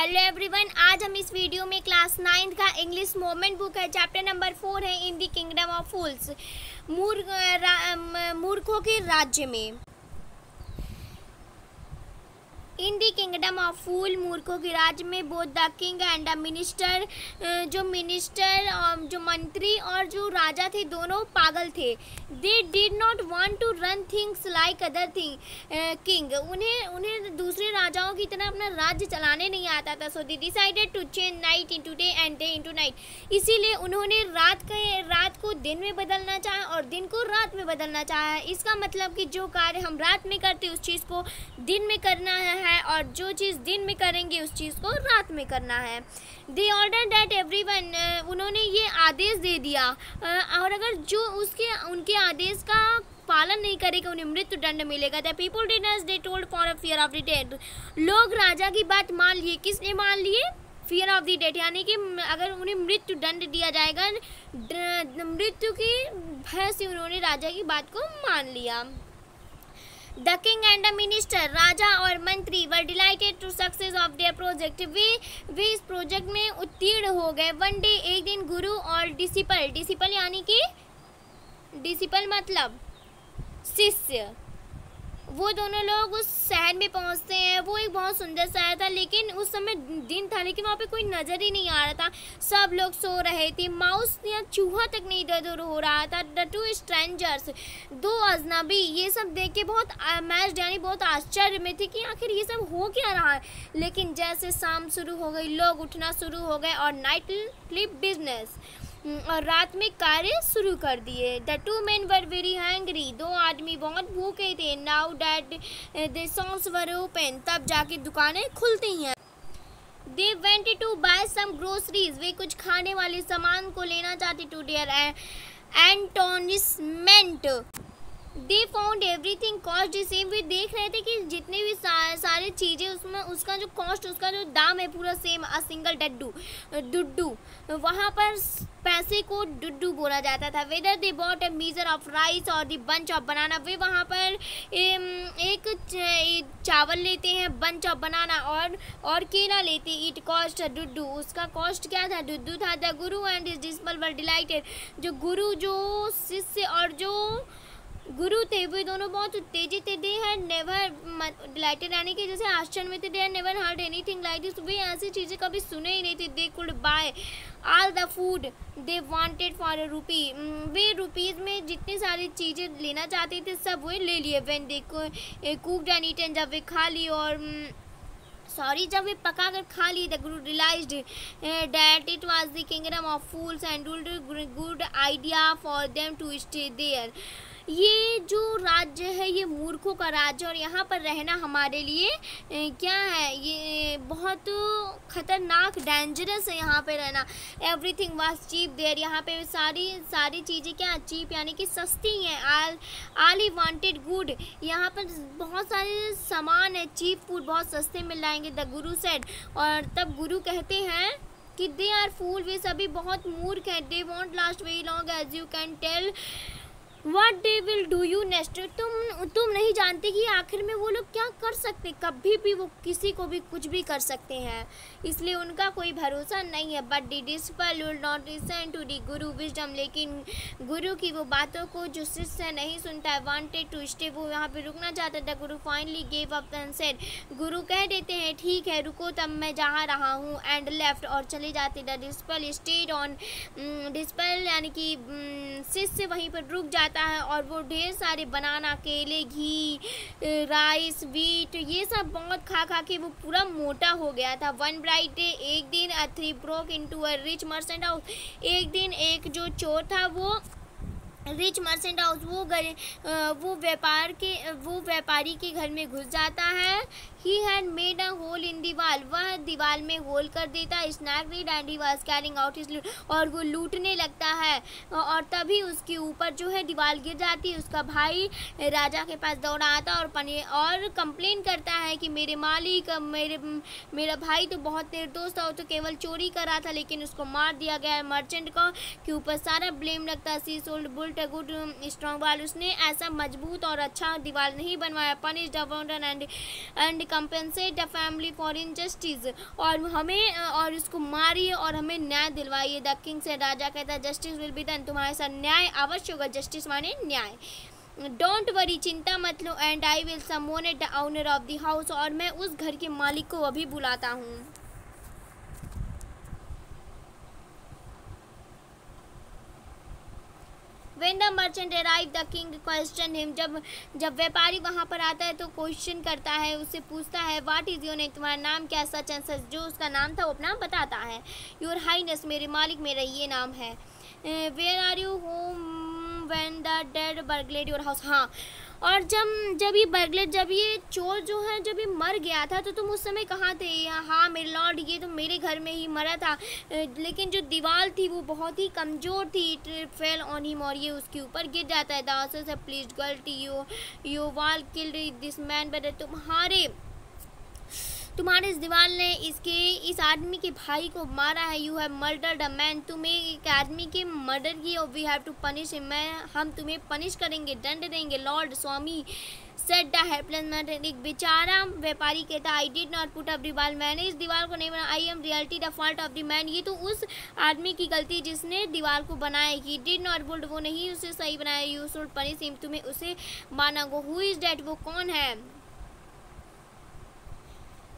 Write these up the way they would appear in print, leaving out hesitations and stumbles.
Hello everyone, आज हम इस वीडियो में क्लास 9 का इंग्लिश मोमेंट बुक है, चैप्टर नंबर 4 है इन द किंगडम ऑफ फूल्स, मूर्खों के राज्य में। इन दी किंगडम ऑफ फूल, मूर्खों के राज्य में, both the king and the minister, जो मंत्री और जो राजा थे दोनों पागल थे। They did not want to run things like other king. उन्हें दूसरे राजाओं की तरह अपना राज्य चलाने नहीं आता था। So they decided to change night into day and day into night. इसीलिए उन्होंने रात को दिन में बदलना चाहा और दिन को रात में बदलना चाहा। इसका मतलब कि जो कार्य हम रात में करते उस चीज़ को दिन में करना है और जो चीज़ दिन में करेंगे उस चीज़ को रात में करना है। दे ऑर्डर दैट एवरीवन, उन्होंने ये आदेश दे दिया और अगर जो उनके आदेश का पालन नहीं करेगा उन्हें मृत्यु दंड मिलेगा। The people did as they told for a fear of the death. लोग राजा की बात मान लिए। किसने मान लिए? फियर ऑफ द डेथ, यानी कि अगर उन्हें मृत्यु दंड दिया जाएगा, मृत्यु की भय से उन्होंने राजा की बात को मान लिया। The king and the minister, राजा और मंत्री, were delighted to success of their project. वे इस प्रोजेक्ट में उत्तीर्ण हो गए। One day, एक दिन गुरु और डिसिपल यानी कि डिसिपल मतलब शिष्य, वो दोनों लोग उस शहर में पहुंचते हैं। वो एक बहुत सुंदर शहर था, लेकिन उस समय दिन था, लेकिन वहाँ पे कोई नज़र ही नहीं आ रहा था। सब लोग सो रहे थे। माउस या चूहा तक नहीं इधर हो रहा था। द टू स्ट्रेंजर्स, दो अजनबी, ये सब देख के बहुत अमेज्ड यानी बहुत आश्चर्य में थे कि आखिर ये सब हो क्या रहा है। लेकिन जैसे शाम शुरू हो गई, लोग उठना शुरू हो गए और नाइट क्लिप बिजनेस और रात में कार्य शुरू कर दिए। The two men were very hungry, दो आदमी बहुत भूखे थे। Now that the shops were open, तब जाके दुकानें खुलती हैं। They went to buy some groceries, वे कुछ खाने वाले सामान को लेना चाहते। To their astonishment they found everything cost the same. वे देख रहे थे कि जितने भी सारी चीज़ें उसमें उसका जो कॉस्ट, उसका जो दाम है पूरा सेम। अ सिंगल डुड्डू, वहाँ पर पैसे को डुड्डू बोला जाता था। Whether they bought a measure of rice और द बंच ऑफ बनाना, वे वहाँ पर एक चावल लेते हैं, बंच ऑफ बनाना और केला लेते। इट कॉस्ट डुड्डू, उसका कॉस्ट क्या था? डुड्डू था। The Guru and his disciple were dilated, जो गुरु, जो शिष्य और जो गुरु थे वे दोनों बहुत उत्तेजित थे। दे हैड नेवर डिलाइटेड यानी कि जैसे आश्चर्य में थे। They had never heard anything like this, वे ऐसी चीज़ें कभी सुने ही नहीं थे। They could buy all the food they wanted for a rupee, वे रुपीज़ में जितनी सारी चीज़ें लेना चाहते थे सब वे ले लिए। When they cooked and eaten, जब वे खा ली और जब वे पका कर खा ली, the guru realised that it was the kingdom of fools and good idea for them to stay there. ये जो राज्य है ये मूर्खों का राज्य और यहाँ पर रहना हमारे लिए क्या है, ये बहुत खतरनाक, डेंजरस है यहाँ पे रहना। एवरीथिंग वाज चीप देयर, यहाँ पे सारी चीज़ें क्या चीप यानी कि सस्ती हैं। ऑल ही वांटेड गुड, यहाँ पर बहुत सारे सामान है, चीप फूड बहुत सस्ते मिल जाएंगे। द गुरु सेड, और तब गुरु कहते हैं कि दे आर फूल, वे सभी बहुत मूर्ख हैं। They won't last very long as you can tell What they will do you next। तुम नहीं जानते कि आखिर में वो लोग क्या कर सकते, कभी भी वो किसी को भी कुछ भी कर सकते हैं, इसलिए उनका कोई भरोसा नहीं है। But the disciple will not listen to the guru wisdom, लेकिन गुरु की वो बातों को जो शिष्य नहीं सुनता है। वांटेड टू स्टे, वो यहाँ पे रुकना चाहता था। गुरु finally gave up and said, गुरु कह देते हैं ठीक है रुको, तब मैं जा रहा हूँ। एंड लेफ्ट, और चले जाते। The disciple stayed on, disciple यानी कि शिष्य वहीं पर रुक जाता है और वो ढेर सारे बनाना, केले, घी, राइस, व्हीट, ये सब बहुत खा के वो पूरा मोटा हो गया था। वन ब्राइट डे, एक दिन, अ thief broke into a rich merchant house, एक दिन एक जो चोर था वो रिच मर्चेंट हाउस, वो व्यापारी के घर में घुस जाता है। He had made a hole in दीवाल, वह दीवार में होल कर देता। Snake read and he was carrying out his loot, और वो लूटने लगता है और तभी उसके ऊपर जो है दीवार गिर जाती है। उसका भाई राजा के पास दौड़ा आता और कंप्लेन करता है कि मेरे मालिक, मेरा भाई तो बहुत निर्दोष था, वो तो केवल चोरी कर रहा था, लेकिन उसको मार दिया गया है। मर्चेंट के ऊपर सारा ब्लेम लगता है। She sold bull built a good strong wall, उसने ऐसा मजबूत और अच्छा दीवार नहीं बनवाया। Punish the wonder and compensate the family for injustice, और हमें और उसको मारिए और हमें न्याय दिलवाइए। द किंग से, राजा कहता है जस्टिस विल बी डन, तुम्हारे साथ न्याय अवश्य होगा। जस्टिस माने न्याय। डोंट वरी, चिंता मत लो। And I will summon the owner of the house, और मैं उस घर के मालिक को अभी बुलाता हूँ। When the merchant arrived, the king questioned him. जब व्यापारी वहाँ पर आता है तो क्वेश्चन करता है, उससे पूछता है व्हाट इज़ योर नेम, तुम्हारा नाम क्या है। सच एंड सच, जो उसका नाम था वो अपना बताता है। योर हाइनेस, मेरे मालिक मेरा ये नाम है। Where are you home when the dead burgled your house. हाँ, और जब ये चोर जो है जब ये मर गया था तो तुम उस समय कहाँ थे। हाँ मेरे लॉर्ड, ये तो मेरे घर में ही मरा था, लेकिन जो दीवार थी वो बहुत ही कमज़ोर थी। इट फेल ऑन हिम, और ये उसके ऊपर गिर जाता है। द ऑफिसर से प्लीज गलती यू वाल किल्ड दिस मैन, बट तुम्हारे इस दीवार ने इस आदमी के भाई को मारा है। You have murdered a man, तुम्हें एक आदमी के मर्डर किया। We have to punish him, हम तुम्हें पनिश करेंगे, दंड देंगे। लॉर्ड स्वामी सेट द हेल्पलेस मैन, एक बेचारा व्यापारी कहता I did not put up दीवार, मैंने इस दीवार को नहीं बनाया। I am reality the fault of the man, ये तो उस आदमी की गलती जिसने दीवार को बनाया। ही डिड नॉट बुल्ड, वो नहीं उसे सही बनाया। यू शुड पनिश हिम, तुम्हें उसे माना गो। हु इज डेट, वो कौन है।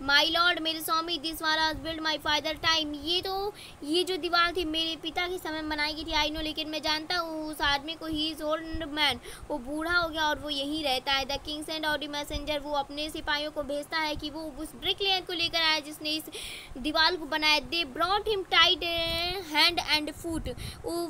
माई लॉर्ड, मेरे स्वामी, this was build my father time, ये जो दीवार थी मेरे पिता के समय में बनाई गई थी। आई नो, लेकिन मैं जानता हूँ उस आदमी को। ही इज ओल्ड मैन, वो बूढ़ा हो गया और वो यहीं रहता है। The king send out the messenger, वो अपने सिपाहियों को भेजता है कि वो उस ब्रिकलेयर को लेकर आया जिसने इस दीवार को बनाया। They brought him tied hand and foot,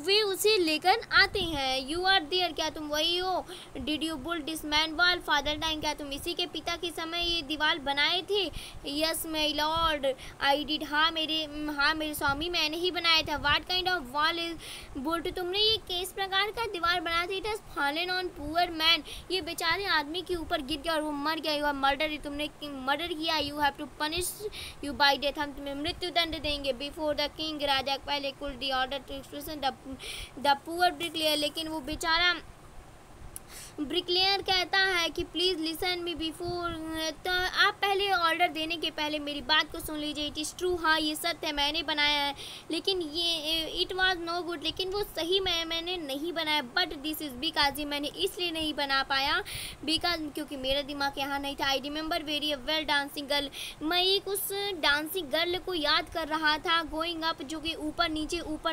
वे उसे लेकर आते हैं। यू आर देयर, क्या तुम वही हो। Did you built this man wall father time, क्या तुम इसी के पिता के समय ये दीवार बनाए थे। Yes my lord I did, हाँ मेरे स्वामी, मैंने ही बनाया था। What kind of wall is built, तुमने ये किस प्रकार का दीवार बनाया था। It has fallen on poor man, ये बेचारे आदमी के ऊपर गिर गया और वो मर गया। यू हैव मर्डर, तुमने मर्डर किया। You have to punish you by death, हम तुम्हें मृत्यु दंड देंगे। बिफोर द किंग, राजा पहले कुल the order to expression the poor bricklayer, लेकिन वो बेचारा ब्रिकलेयर कहता है कि प्लीज़ लिसन मी बिफोर, तो आप पहले ऑर्डर देने के पहले मेरी बात को सुन लीजिए। इट इज़ ट्रू, हाँ ये सत्य है, मैंने बनाया है, लेकिन ये इट वाज नो गुड, लेकिन वो सही मैंने नहीं बनाया। बट दिस इज़ बिकॉज, ये मैंने इसलिए नहीं बना पाया बिकॉज क्योंकि मेरा दिमाग यहाँ नहीं था। I remember very well dancing girl, मैं एक उस डांसिंग गर्ल को याद कर रहा था। गोइंग अप, जो कि ऊपर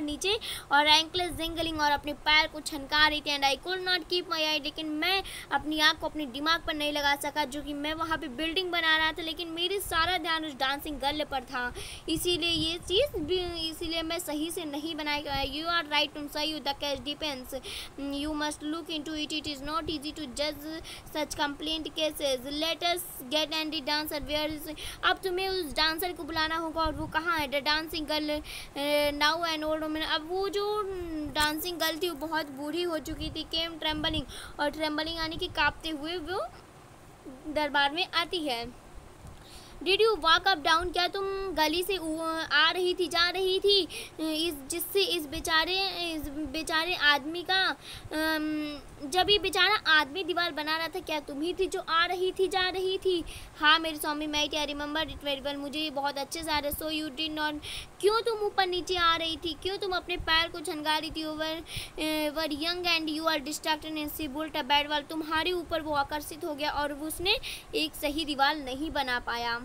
नीचे और एंकलेस जिंगलिंग, और अपने पैर को छनका रही थी। And I could not keep my eye, लेकिन मैं अपनी आँख को अपने दिमाग पर नहीं लगा सका, जो कि मैं वहाँ पे बिल्डिंग बना रहा था, लेकिन मेरी सारा ध्यान उस डांसिंग गर्ल पर था। इसीलिए मैं सही से नहीं बनाया। यू आर राइट, तुम सही हो। The case depends, you must look into it, it is not easy to जज such complaint cases. Let us get and the dancer, where is, अब तुम्हें उस डांसर को बुलाना होगा, और वो कहाँ है। The dancing girl now an old woman, अब वो जो डांसिंग गर्ल थी वो बहुत बूढ़ी हो चुकी थी। केम ट्रेम्बलिंग, और ट्रेम्बलिंग यानी कि कांपते हुए वो दरबार में आती है। Did you walk up down, क्या तुम गली से आ रही थी जा रही थी, जिससे इस बेचारे आदमी का जब ये बेचारा आदमी दीवार बना रहा था, क्या तुम ही थी जो आ रही थी जा रही थी। हाँ मेरे स्वामी, मैं I remember it very well, मुझे ये बहुत अच्छे से आ रहा है। सो यू डिड नॉट, क्यों तुम ऊपर नीचे आ रही थी, क्यों तुम अपने पैर को छनगा रही थी। Were young and you are distracted and she built a bad wall, तुम्हारे ऊपर वो आकर्षित हो गया और उसने एक सही दीवार नहीं बना पाया।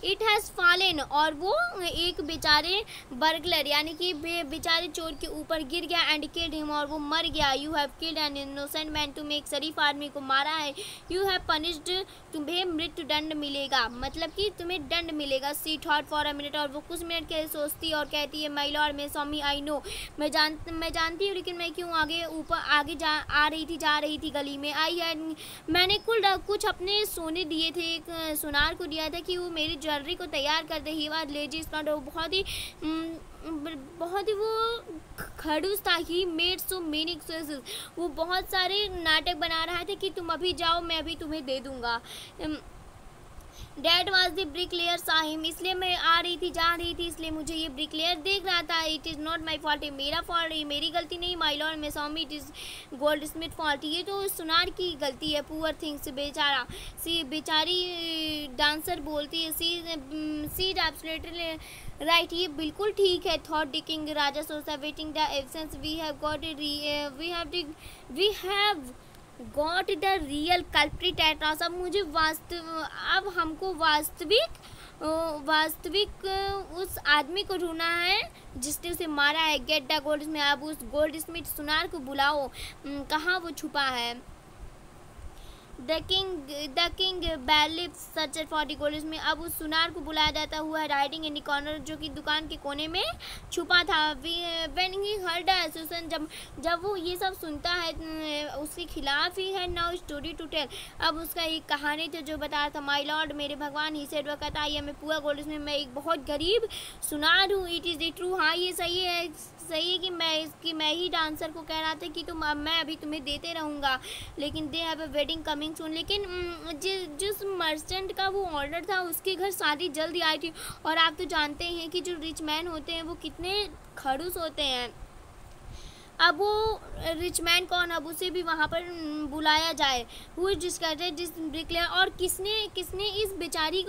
इट हैज़ फॉलन, और वो एक बेचारे बर्गलर यानी कि बेचारे चोर के ऊपर गिर गया। एंड किल्ड हिम, और वो मर गया। You have killed an innocent man, तुम एक शरीफ आदमी को मारा है। यू हैव पनिश्ड, तुम्हें मृत्यु दंड मिलेगा, मतलब कि तुम्हें दंड मिलेगा। सी थॉट फॉर अ मिनट, और वो कुछ मिनट के लिए सोचती और कहती है माय लॉर्ड, मेरे स्वामी, आई नो, मैं जानती हूँ, लेकिन मैं क्यों आगे जा रही थी गली में। मैंने कुछ अपने सोने दिए थे, एक सुनार को दिया था कि वो मेरी ज्वेलरी को तैयार कर दे। ही वाज लेजी स्मार्ट, बहुत ही वो खड़ूस था। He made so many excuses, वो बहुत सारे नाटक बना रहा था कि तुम अभी जाओ, मैं अभी तुम्हें दे दूंगा। डैड वॉज द ब्रिकलेयर साहिम, इसलिए मैं आ रही थी जा रही थी, इसलिए मुझे ये ब्रिकलेयर देख रहा था। It is not my fault, ये मेरा फॉल्ट, ये मेरी गलती नहीं। माई लॉर्ड मैं sorry it is goldsmith fault, ये तो सुनार की गलती है। पुअर थिंग्स, बेचारा, सी बेचारी डांसर बोलती है, सी एब्सोल्युटली राइट, ये बिल्कुल ठीक है। थॉट डिकिंग राजा सोचा waiting the absence we have got we have got the real culprit at last. अब हमको वास्तविक उस आदमी को ढूंढना है जिसने उसे मारा है। गेट द गोल्ड स्मिथ, अब उस गोल्ड स्मिथ सुनार को बुलाओ, कहाँ वो छुपा है। The king bailiff searcher for the goldsmith, अब उस सुनार को बुलाया जाता हुआ राइडिंग इन द कॉर्नर, जो कि दुकान के कोने में छुपा था। व्हेन ही हर्ड एसोसिएशन, जब वो ये सब सुनता है उसके खिलाफ ही है। नाउ स्टोरी टू टेल, अब उसका एक कहानी थी जो बता रहा था। माई लॉर्ड मेरे भगवान, ही सेड, वह कहता है मैं पूरा गोल्ड स्मिथ, मैं एक बहुत गरीब सुनार हूँ। इट इज़ द ट्रू, हाँ ये सही है कि मैं ही डांसर को कह रहा था कि मैं अभी तुम्हें देते रहूँगा, लेकिन they have a wedding coming soon. लेकिन जिस मर्चेंट का वो ऑर्डर था उसके घर शादी जल्दी आई थी, और आप तो जानते हैं कि जो रिच मैन होते हैं वो कितने खड़ूस होते हैं। अब वो रिच मैन कौन, अब उसे भी वहाँ पर बुलाया जाए। हु इज डिस्कर्टेड दिस ब्रिकलेयर, और किसने इस बेचारी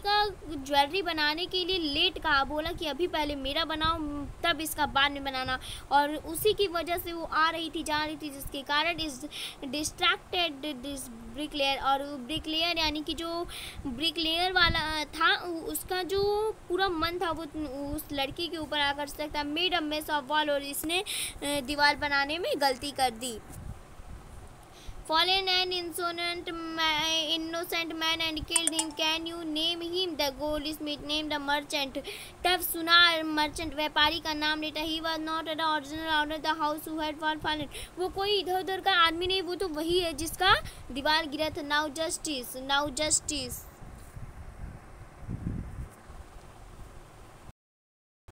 का ज्वेलरी बनाने के लिए लेट कहा, बोला कि अभी पहले मेरा बनाओ तब इसका बाद में बनाना, और उसी की वजह से वो आ रही थी जा रही थी, जिसके कारण इस डिस्ट्रैक्टेड दिस ब्रिकलेयर। और ब्रिकलेयर यानी कि जो ब्रिकलेयर वाला था उसका जो पूरा मन था वो उस लड़की के ऊपर आकर्षक था। Made a mess of wall, और इसने दीवार बनाने में गलती कर दी। Fallen an innocent man and killed him. Can you name him? The goldsmith named the merchant. तब सुनार मर्चेंट व्यापारी का नाम लेता। He was not the original owner of the house who had fallen. वो कोई इधर उधर का आदमी नहीं, वो तो वही है जिसका दीवार गिरा था। Now justice.